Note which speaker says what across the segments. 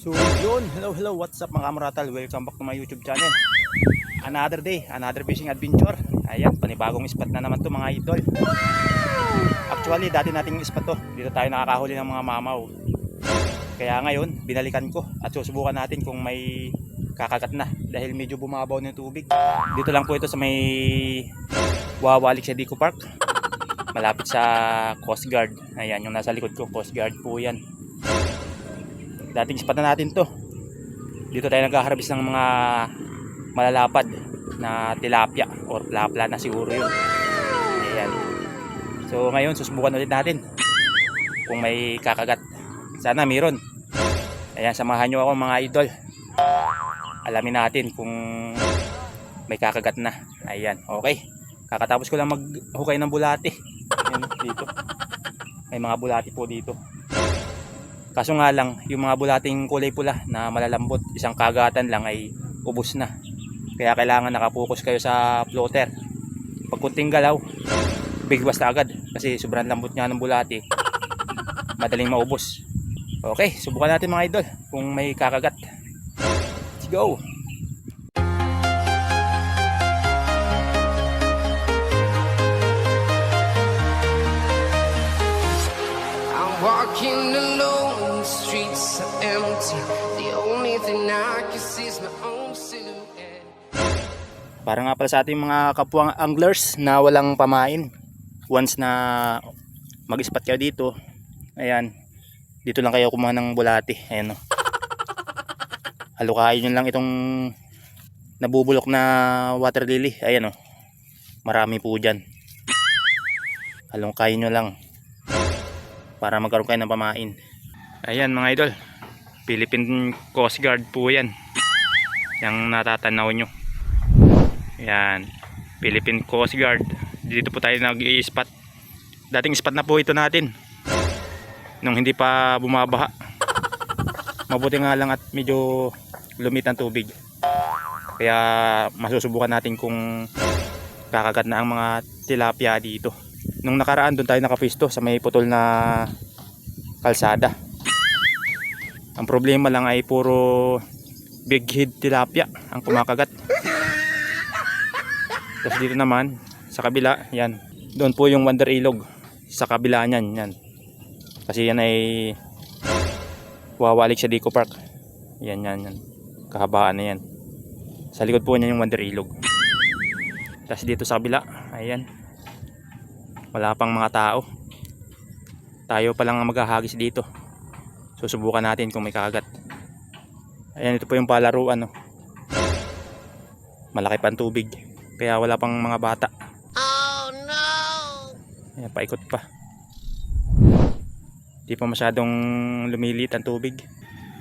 Speaker 1: So yun, hello, what's up mga kamratal? Welcome back to my YouTube channel. Another day, another fishing adventure. Ayan, panibagong spot na naman to mga idol. Actually, dati nating spot to. Dito tayo nakakahuli ng mga mamaw. Kaya ngayon, binalikan ko at susubukan natin kung may kakagat na. Dahil medyo bumabaw na yung tubig. Dito lang po ito sa may Wawalik sa Dico Park. Malapit sa Coast Guard. Ayan, yung nasa likod ko, Coast Guard po yan. Dating spot na natin to. Dito tayo nag-harvest ng mga malalapad na tilapia or plapla na siguro yun. Ayan. So ngayon susubukan ulit natin kung may kakagat. Sana mayroon. Ayan, samahan nyo ako mga idol. Alamin natin kung may kakagat na. Ayan, okay. Kakatapos ko lang maghukay ng bulati. Ayan, dito. May mga bulati po dito. Kaso nga lang, yung mga bulating kulay pula na malalambot, isang kagatan lang ay ubos na. Kaya kailangan nakapokus kayo sa floater. Pag kunting galaw, bigwas na agad. Kasi sobrang lambot nga ng bulati. Madaling maubos. Okay, subukan natin mga idol kung may kakagat. Let's go!
Speaker 2: Walking alone, the streets are empty. The only thing I can see is my own silhouette.
Speaker 1: Para nga pala sa ating mga kapwang anglers na walang pamain. Once na mag-spot kayo dito, ayan, dito lang kayo kumuha ng bulati. Ayan o. Halukain nyo lang itong nabubulok na water lily. Ayan o. Marami po dyan. Halukain nyo lang para magkaroon kayo ng pamain. Ayan mga idol, Philippine Coast Guard po yan, yung natatanaw nyo. Ayan, Philippine Coast Guard. Dito po tayo nag-i-spot. Dating spot na po ito natin nung hindi pa bumabaha. Mabuti nga lang at medyo lumit ang tubig, kaya masusubukan natin kung kakagat na ang mga tilapia dito. Nung nakaraan doon tayo nakapwesto sa may putol na kalsada. Ang problema lang ay puro big head tilapia ang kumakagat. Tapos dito naman sa kabila, yan, doon po yung Wonder Ilog sa kabila niyan, yan. Kasi yan ay Wawalik sa Dico Park. Yan. Kahabaan na yan. Sa likod po niyan yung Wonder Ilog. Tapos dito sa kabila, ayan, wala pang mga tao. Tayo pa lang ang maghahagis dito. Susubukan natin kung may kakagat. Ayan, ito po yung palaruan, no? Malaki pa ang tubig, kaya wala pang mga bata.
Speaker 2: Oh no!
Speaker 1: Ayan, paikot pa. Di pa masyadong lumilit ang tubig.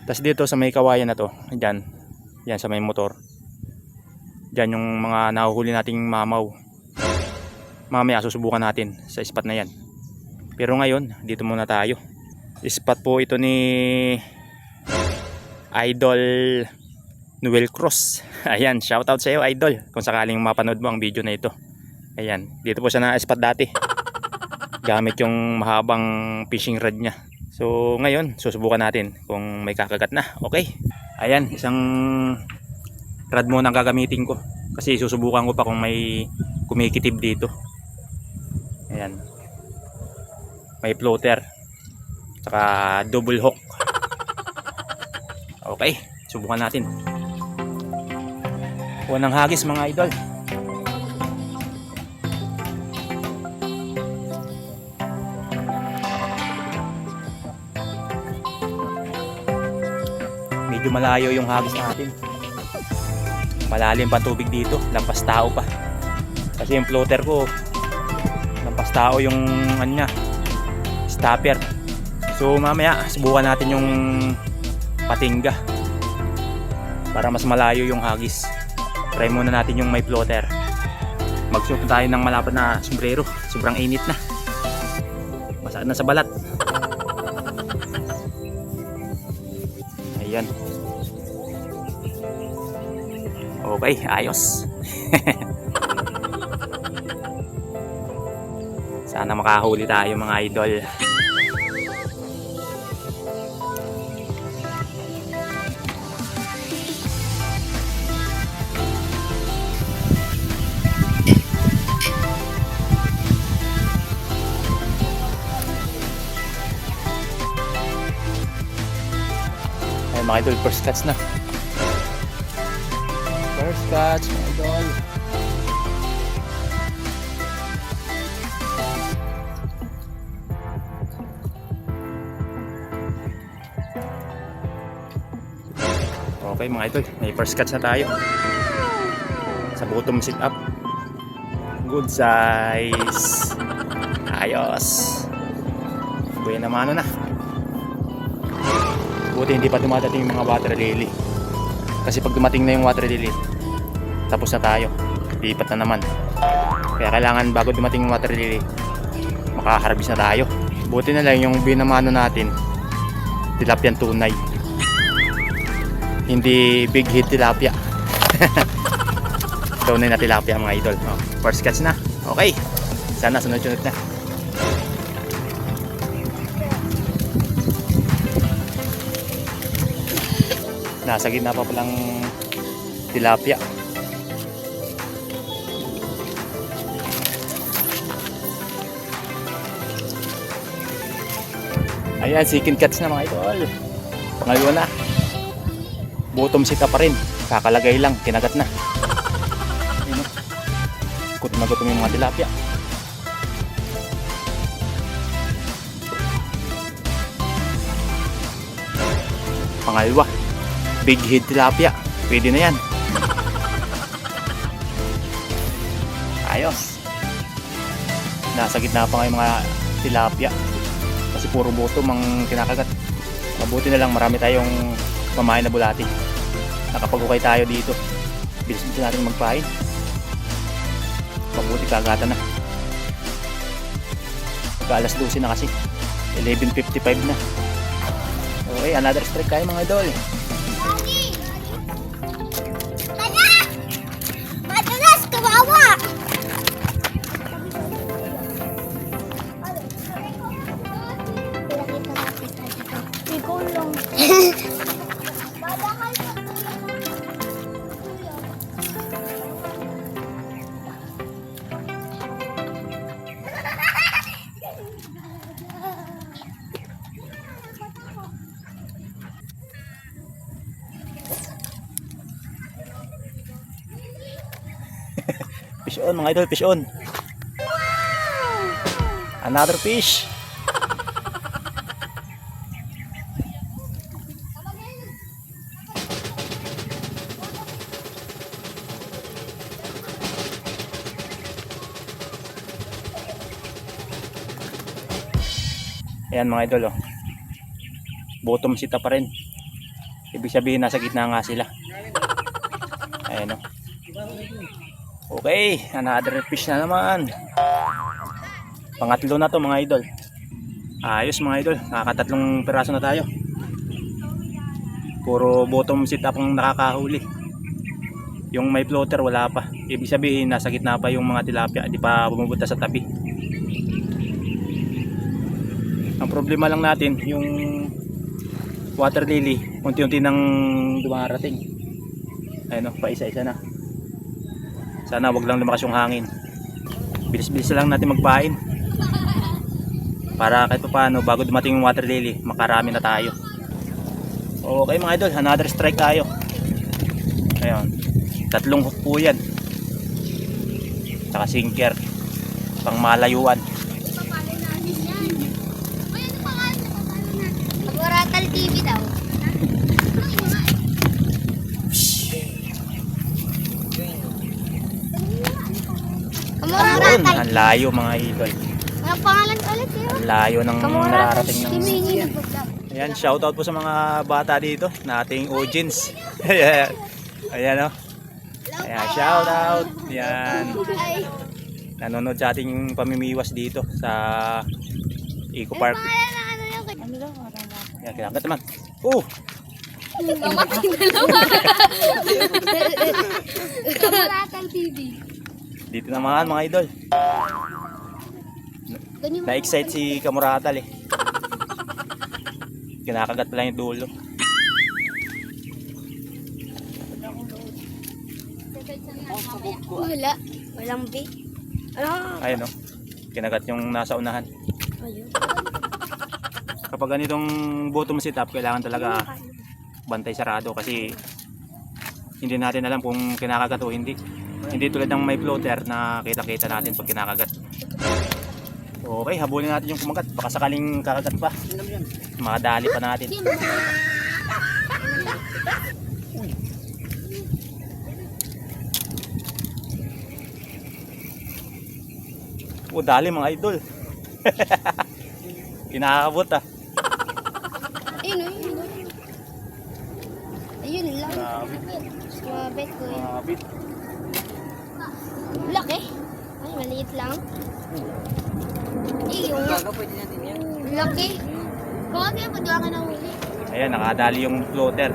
Speaker 1: Tapos dito sa may kawayan na to, dyan, yan sa may motor, dyan yung mga nahuhuli nating mamaw. Mamaya susubukan natin sa spot na yan. Pero ngayon, dito muna tayo. Spot po ito ni Idol Noel Cruz. Ayan, shoutout sa iyo Idol, kung sakaling mapanood mo ang video na ito. Ayan, dito po siya na-spot dati, gamit yung mahabang fishing rod niya. So ngayon, susubukan natin kung may kakagat na. Okay, ayan, isang rod muna ang gagamitin ko, kasi susubukan ko pa kung may kumikitib dito. Ayan, may floater saka double hook. Okay, subukan natin. Unang hagis mga idol. Medyo malayo yung hagis natin. Malalim pa tubig dito, lampas tao pa. Kasi yung floater ko lampas tao yung ano niya, stopper. So mamaya subukan natin yung patingga para mas malayo yung hagis. Try muna natin yung may floater. Magsuot tayo ng malapad na sombrero, sobrang init na, masakit na sa balat. Ayan, okay, ayos. Sana makahuli tayo mga idol. Ayun mga idol, first catch na. First catch mga idol. Okay mga idol, may first catch na tayo. Sa bottom sit up. Good size. Ayos. Buhay naman na. Buti hindi pa dumadating yung mga water lily. Kasi pag dumating na yung water lily, tapos na tayo. Lipat na naman. Kaya kailangan bago dumating yung water lily, makaharvest na tayo. Buti na lang yung binamano natin, tilapia tunay. Hindi big hit tilapia. Tunay na tilapia mga idol. Oh, first catch na. Okay. Sana sunod-sunod na. Nasa gitna pa palang tilapia. Ayan, second catch na mga idol. Pangalawa na. Bottom sita pa rin. Kakalagay lang, kinagat na. Ayun, gutom na gutom yung mga tilapia. Pangalawa. Big head tilapia. Pwede na yan. Ayos. Nasa gitna pa nga yung mga tilapia. Kasi puro bottom ang kinakagat. Mabuti na lang marami tayong pamain na bulati. Nakapag-ukay tayo dito. Bilis-bilis natin magpain. Mabuti kagatan na. Pagka alas 12 na kasi. 11:55 na. Okay, another strike kayo mga idol.
Speaker 3: Madalas, kawawa! Ikaw lang.
Speaker 1: Fish on mga idol, fish on. Another fish. Ayan mga idol, oh. Bottom sita pa rin. Ibig sabihin nasa gitna nga sila. Ayan, oh. Okay, another fish na naman. Pangatlo na to mga idol. Ayos mga idol, nakakatatlong piraso na tayo. Puro bottom sit up ang nakakahuli. Yung may floater wala pa. Ibig sabihin nasa gitna pa yung mga tilapia, di pa bumubuta sa tabi. Ang problema lang natin yung water lily, unti-unti nang dumarating. Ayun, pa isa-isa na. Sana wag lang lumakas yung hangin. Bilis-bilis lang natin magpain. Para kahit paano bago dumating yung water lily, makarami na tayo. Okay mga idol, another strike tayo. Ayun. 3 hook po yan. Saka sinker. Pang malayuan.
Speaker 3: Pag-Oratal TV daw.
Speaker 1: Ayun, ang layo mga idol.
Speaker 3: Ang pangalan ulit yun.
Speaker 1: Ang layo ng nararating ng...
Speaker 3: TV.
Speaker 1: Ayan, shoutout po sa mga bata dito na ating audience. Ayan. Ayan, oh. Ayan, shoutout. Ayan. Nanonood sa ating pamimiwas dito sa Eco Park. Ayan, kinagat naman. Oh!
Speaker 3: Oratal TV.
Speaker 1: Dito naman mga idol. Na-excite si Kamuratal eh. Kinakagat pa lang yung dulo.
Speaker 3: Wala. Walang B. Ano?
Speaker 1: Ayun, oh. Kinagat yung nasa unahan.
Speaker 3: Ayun.
Speaker 1: Kapag ganitong bottom sit up, kailangan talaga bantay sarado kasi hindi natin alam kung kinakagat o hindi. Hindi tulad ng may floater na kita-kita natin pag kinakagat. Okay, habulin natin yung kumagat. Baka sakaling kakagat pa. Makadali pa natin. O, dali mga idol. Kinakabot ah.
Speaker 3: Ayun, ayun. Ayun lang.
Speaker 1: Grabe.
Speaker 3: Sumabit ko eh.
Speaker 1: Mabit.
Speaker 3: Laki. Ay, maliit lang. Iyo. Laki. Bakit kaya pwede ka na huli?
Speaker 1: Ayan, nakadali yung floater.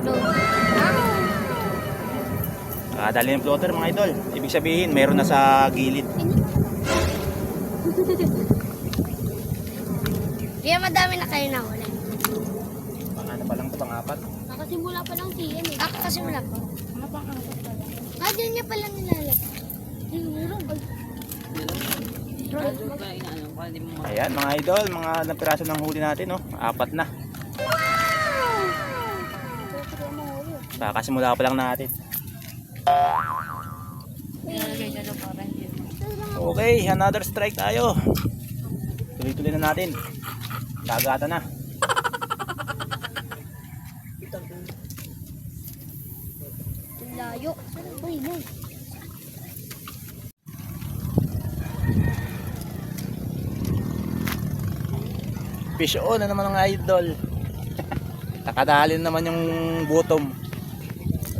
Speaker 3: No.
Speaker 1: Nakadali yung floater mga idol. Ibig sabihin, meron na sa gilid.
Speaker 3: Kaya madami na kayo na huli.
Speaker 1: Ano pa lang ito, pang-apat.
Speaker 3: Nakasimula pa lang siya eh. Nakasimula pa. Ah, dyan niya pala nilalagay. Meron ba?
Speaker 1: Ayan mga idol, mga napiraso ng huli natin, no? 4 na. Kakasimula pa lang natin. Okay, another strike tayo. Tuloy-tuloy na natin. Kagata na.
Speaker 3: Layo. Uy, no.
Speaker 1: Fish on na naman ng idol. Nakadali naman yung bottom.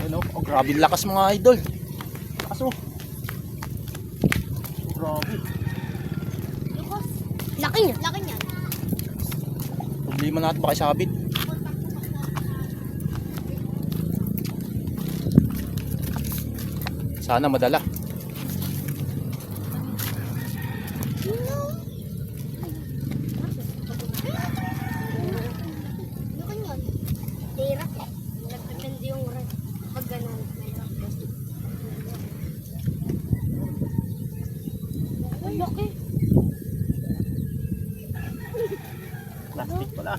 Speaker 1: Ayun oh, grabe lakas mga idol. Lakas oh. Grabe.
Speaker 3: Laki niya. Laki niya.
Speaker 1: Problema natin baka sabit. Sana madala.
Speaker 3: Laki niya. Tira. Nagpaganda yung red. Pag ganun. Ay, laki.
Speaker 1: Plastic pala.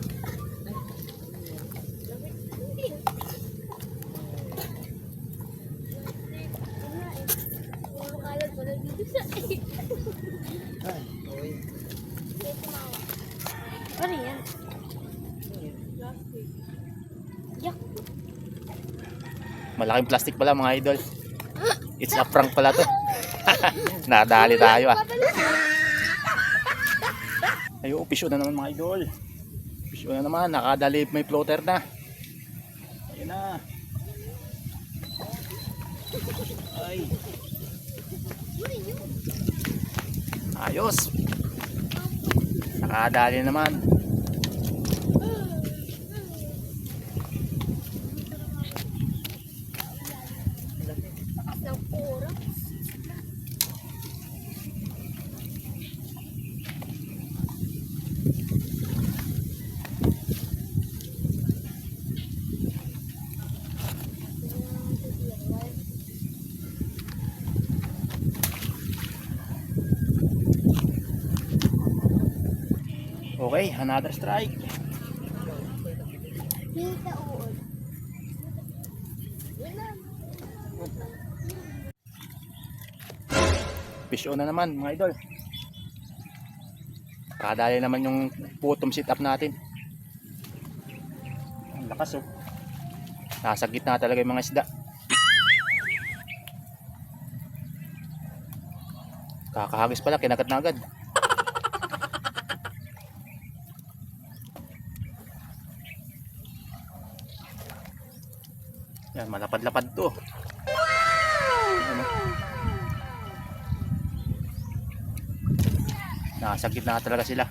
Speaker 3: Ano yan? Yak.
Speaker 1: Malaking plastic pala mga idol. It's a prank pala to. Nadali tayo ah. Ayo, fish on na naman mga idol. Fish on na naman, nakadali may floater na. Ayun na. Ay. Ayos. Nakadali naman.
Speaker 3: Ng oras.
Speaker 1: Okay, another strike.
Speaker 3: Kita uod.
Speaker 1: Fish on na naman mga idol. Kadali naman yung bottom sit up natin. Ang lakas oh. Nasa gitna talaga yung mga isda. Kakahagis pala, kinagat na agad. Yan, malapad-lapad to. Ano? Nasa gitna talaga sila.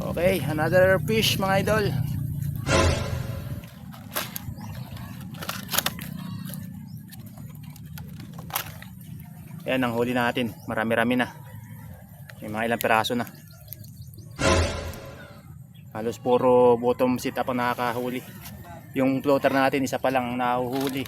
Speaker 1: Okay, another fish mga idol. Yan ang huli natin. Marami-rami na. May mga ilang piraso na. Halos puro bottom sit up ang nakakahuli. Yung floater natin isa pa lang nahuhuli.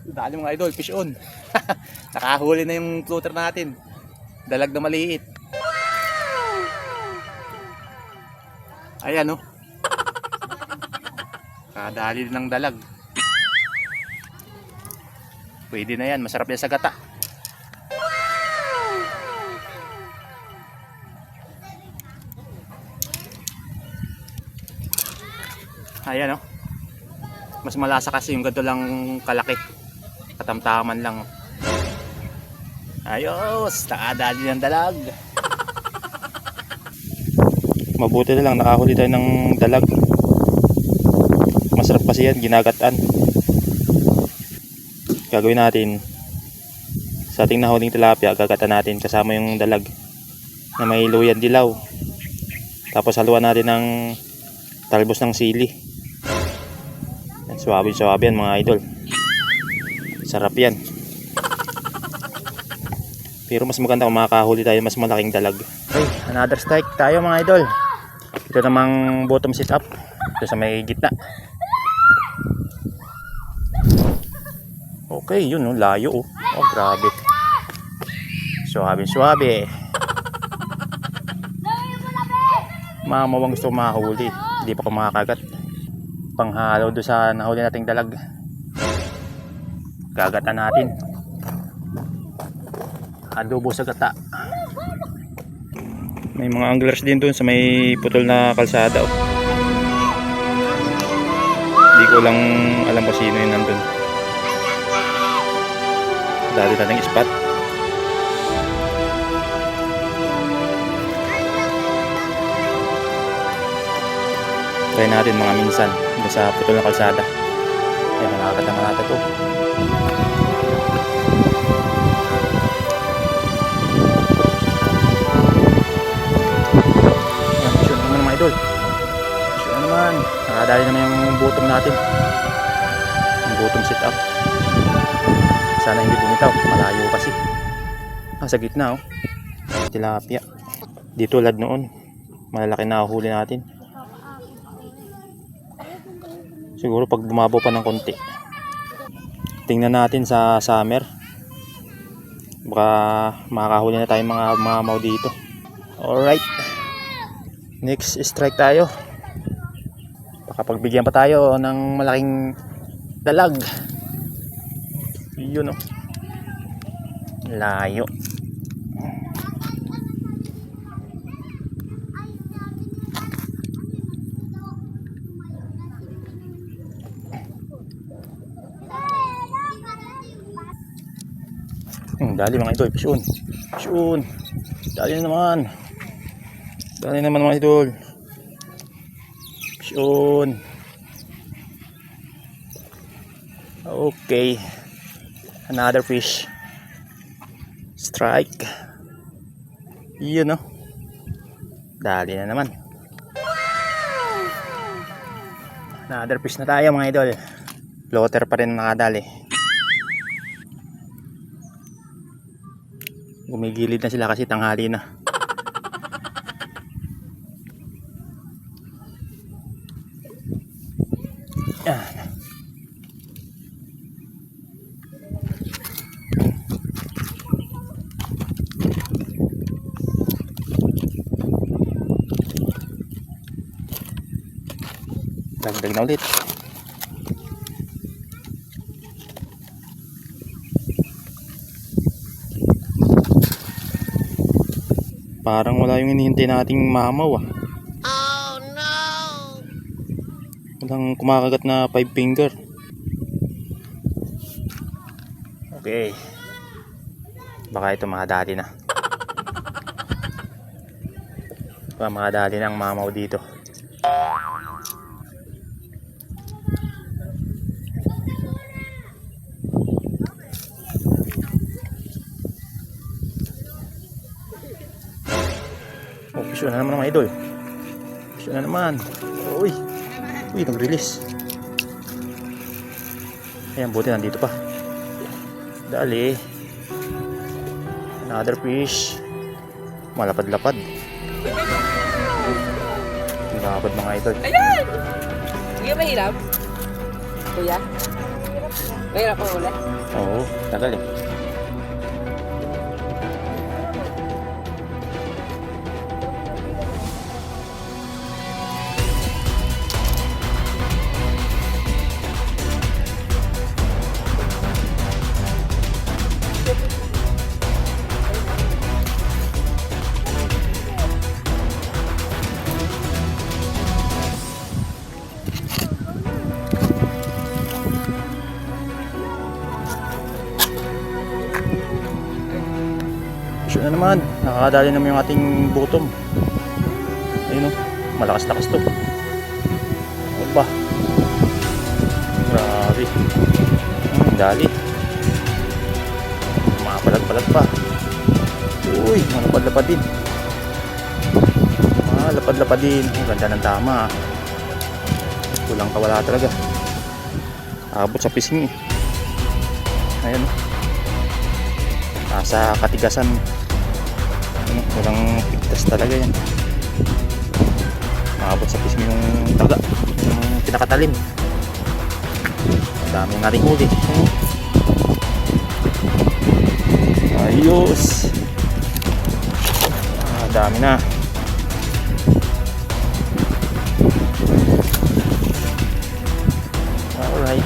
Speaker 1: Dali mga idol, fish on. Nakahuli na yung floater natin. Dalag na maliit. Ayan oh. Kadali ng dalag. Pwede na yan, masarap yan sa gata. Ayan oh. Mas malasa kasi yung ganito lang kalaki. Katamtaman lang. Ayos, nakadali ng dalag. Mabuti na lang nakahuli tayo ng dalag. Masarap kasi yan, ginagatan. Gagawin natin sa ating nahuling tilapia, gagatan natin kasama yung dalag na may luyan dilaw. Tapos haluan natin ng talbos ng sili. Suwabe-suwabe yan mga idol. Sarap yan. Pero mas maganda kung makakahuli tayo mas malaking dalag. Okay, another strike tayo mga idol. Ito namang bottom sit up. Ito sa may gitna. Okay, yun oh, layo oh. Oh, grabe. Suwabe-suwabe. Mamawang gusto makahuli. Hindi pa ko makakagat. Panghalo doon sa nahuli nating dalag. Gagatan natin. Adobo sa gata. May mga anglers din doon sa may putol na kalsada oh. Hindi ko lang alam kung sino yun nandun. Dali nating spot. Try natin mga minsan doon sa putol na kalsada. Ayan, nakakagat naman natin ito. Ayan, sure naman mga idol. Sure naman. Nakadali naman yung bottom natin. Yung bottom sit up. Sana hindi bumitaw. Malayo kasi. Sa gitna oh. Tilapia. Di tulad noon. Malalaki na huli natin. Siguro pag bumabaw pa ng konti. Tingnan natin sa summer. Baka makakahuli na tayong mga mamaw dito. Alright. Next strike tayo. Baka pagbigyan pa tayo ng malaking dalag. Yun oh. Layo. Dali mga idol, fish on. Fish on. Dali naman. Dali naman mga idol. Fish on. Okay. Another fish. Strike. Yun oh. Dali na naman. Another fish na tayo mga idol. Floater pa rin nakadali. Gumigilid na sila kasi tanghali na. Yan. Dagdag na ulit. Parang wala yung hinihintay nating mamaw ah.
Speaker 2: Oh no!
Speaker 1: Walang kumakagat na 5 finger. Okay. Baka ito mga dali na. Baka mga dali ng mamaw dito. Oh, pisyo na naman mga idol. Pisyo na naman. Uy. Uy, nag-release. Ayan, buti nandito pa. Dali. Another fish. Malapad-lapad. Malapad mga idol.
Speaker 4: Ayan! Kuya, mahirap? Kuya? Kaya ako ulit.
Speaker 1: Oo, tagal eh. Sure na naman, nakakadali naman yung ating bottom. Ayun o, malakas-lakas to. Aba, grabe. Dali. Makapalag-palag pa. Uy, malapad-lapad din. Lapad-lapad din. Ang ganda ng tama. Kulang kawala talaga. Abot sa pisngi. Ayan o. Nasa katigasan. Ano, walang pigtas talaga yan. Maabot sa pisngi yung taga. Yung pinakatalim. Ang dami ng ating huli. Ayos. Dami na. Alright.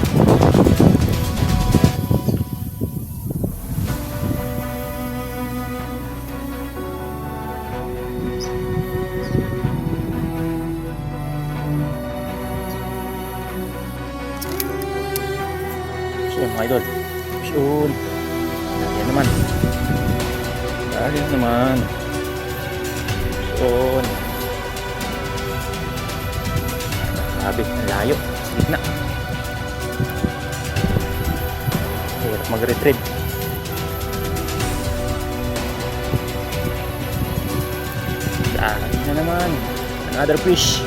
Speaker 1: So mga idol, yun. Yan naman. Yan naman. Yun. Grabe, ang layo. Sa gitna. Hirap mag-retrieve. Yan na naman. Another fish.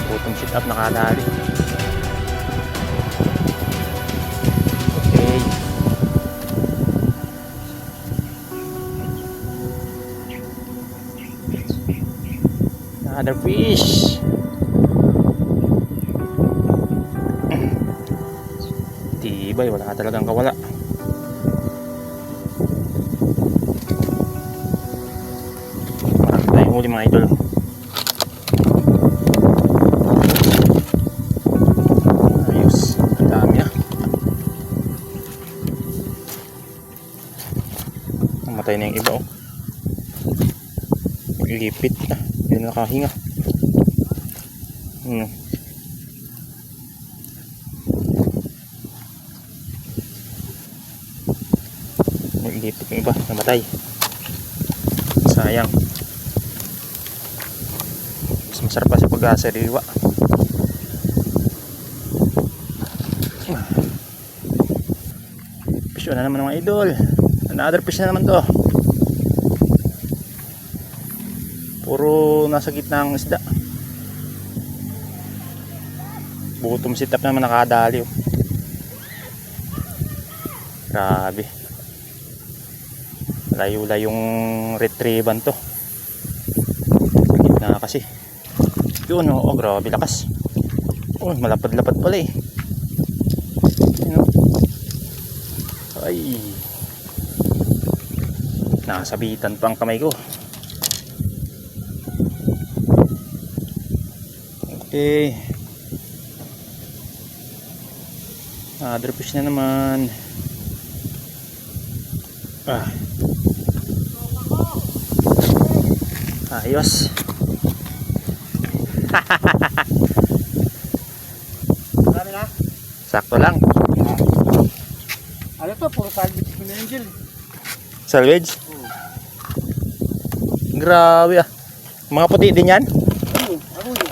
Speaker 1: Bottom sit up nakadali. Okay. Another fish. Tibay, wala talagang kawala. Marami tayong huli mga idol. Ayos, ang dami ah. Namatay na yung iba oh. Lipit na. Hindi na nakahinga. Lipit yung iba. Namatay. Sayang. Mas masarap pa sa pag-asariwa. Fish na naman mga idol. Another fish na naman to. Puro nasa gitna ang isda. Bottom sit up naman nakadali oh. Grabe. Layo-layong retrievan to. Sa gitna kasi. Yun oh, grabe lakas. Oh, malapad-lapad pala eh. Ay. Nasabitan pa ang kamay ko. Okay. Other fish na naman. Ayos.
Speaker 4: Marami na?
Speaker 1: Sakto lang.
Speaker 4: Ano to? Puro salvage ko na angel.
Speaker 1: Salvage? Grabe ah. Mga puti din yan?
Speaker 4: Arroyo.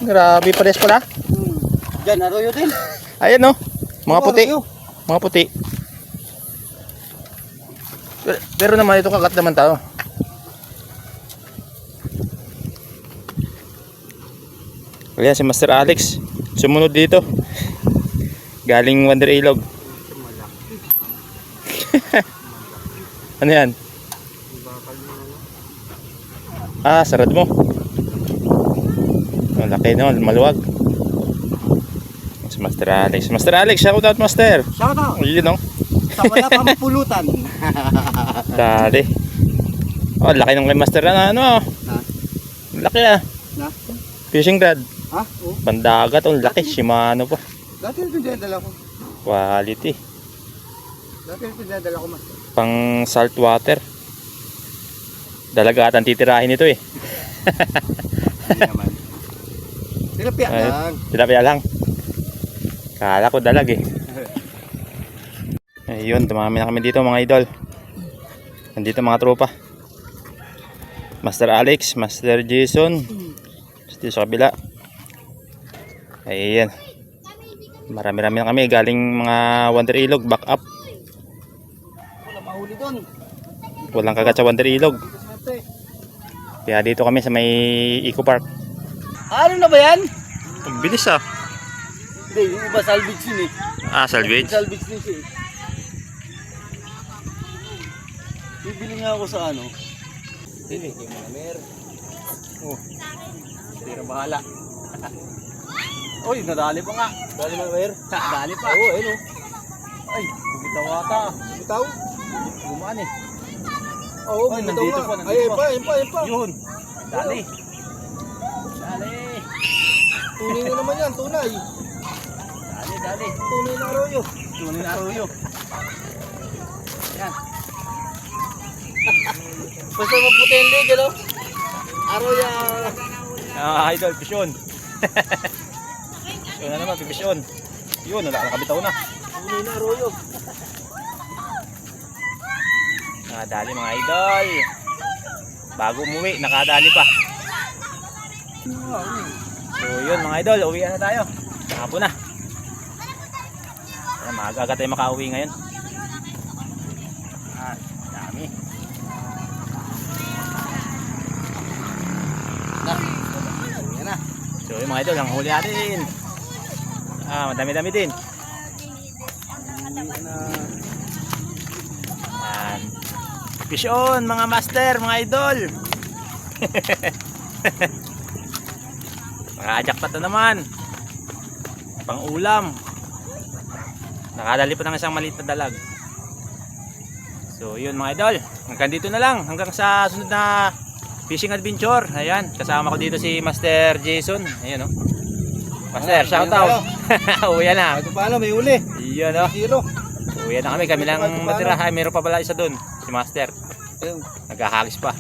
Speaker 1: Grabe pares pala.
Speaker 4: Diyan, arroyo din.
Speaker 1: Ayan oh. Mga puti.
Speaker 4: Arroyo.
Speaker 1: Mga puti. Pero naman ito kagat naman tao. Ayan si Master Alex. Sumunod dito. Galing Wonder Ilog. Ano yan? Ah, sarad mo. Ang laki naman, maluwag. Si Master Alex. Master Alex, shout out Master.
Speaker 4: Shout out.
Speaker 1: Ayun no.
Speaker 4: Sa wala pa mapulutan.
Speaker 1: Dali. Oh, laki ng kay Master na ano.
Speaker 4: Ha?
Speaker 1: Laki ah.
Speaker 4: Na?
Speaker 1: Fishing rod.
Speaker 4: Ha? Oh.
Speaker 1: Pandagat, oh, laki. Shimano pa.
Speaker 4: Dati ito dinadala ko.
Speaker 1: Quality.
Speaker 4: Dati ito dinadala ko, Master.
Speaker 1: Pang salt water. Dalagatan titirahin ito eh.
Speaker 4: Hindi naman. Tilapia
Speaker 1: Ay,
Speaker 4: lang.
Speaker 1: tilapia lang. Kala ko dalag eh. Ayun, dumami na kami dito mga idol. Nandito mga tropa. Master Alex, Master Jason. Dito sa kabila. Ayan. Marami-rami na kami. Galing mga Wonder Ilog, back up.
Speaker 4: Wala mahuli doon.
Speaker 1: Walang kagat sa Wonder Ilog. Kaya dito kami sa may Eco Park.
Speaker 4: Ano na ba yan?
Speaker 1: Ang bilis ah.
Speaker 4: Hindi, yung iba salvage yun eh.
Speaker 1: Ah, salvage.
Speaker 4: Salvage din siya eh. Bibili nga ako sa ano. Hindi mo na mer. Oh. Hindi na bahala. Uy, nadali pa nga. Dali mo na mer? Nadali pa. Oo, ayun oh. Ay, bumitaw ata. Bumitaw? Gumaan eh. Oo,
Speaker 1: Ay,
Speaker 4: bumitaw
Speaker 1: nandito
Speaker 4: nga.
Speaker 1: pa, nandito
Speaker 4: Ay,
Speaker 1: pa.
Speaker 4: ayun pa.
Speaker 1: Yun. Dali. Dali.
Speaker 4: Tunay na naman yan, tunay.
Speaker 1: Dali, dali.
Speaker 4: Tunay na arroyo.
Speaker 1: Tunay na arroyo. Yan.
Speaker 4: Basta maputi yung leg, ano? Arroyo.
Speaker 1: Ah, idol, pisyon. Pisyon na naman, pisyon. Yun, nakakabitaw na.
Speaker 4: Tunay na arroyo.
Speaker 1: Nakadali mga idol. Bago umuwi, nakadali pa. So yun mga idol, uwi na tayo. Hapon na. Maaga tayo makauwi ngayon. Ah, dami.
Speaker 4: Yan na.
Speaker 1: So yun mga idol, ang huli natin. Ah, madami-dami din. Yan. Fish on mga master, mga idol. Naka-jackpot na naman. Pang ulam. Nakadali pa ng isang maliit na dalag. So yun mga idol, hanggang dito na lang. Hanggang sa sunod na fishing adventure. Ayan, kasama ko dito si Master Jason. Ayan o. Master, shout out. Uwi na.
Speaker 4: Ito paano, may uli.
Speaker 1: Yun o.
Speaker 4: Zero.
Speaker 1: Uwi na kami. Kami lang matira. Ay, meron pa pala isa dun. Si Master.
Speaker 4: Ayun.
Speaker 1: Naghahagis pa.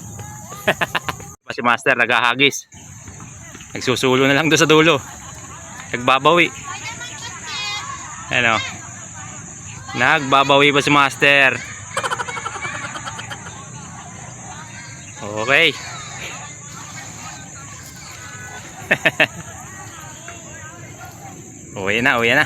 Speaker 1: Si Master naghahagis. Nagsusulo na lang doon sa dulo. Nagbabawi. Ano? Nagbabawi pa si Master. Okay. Uwi na, uwi na.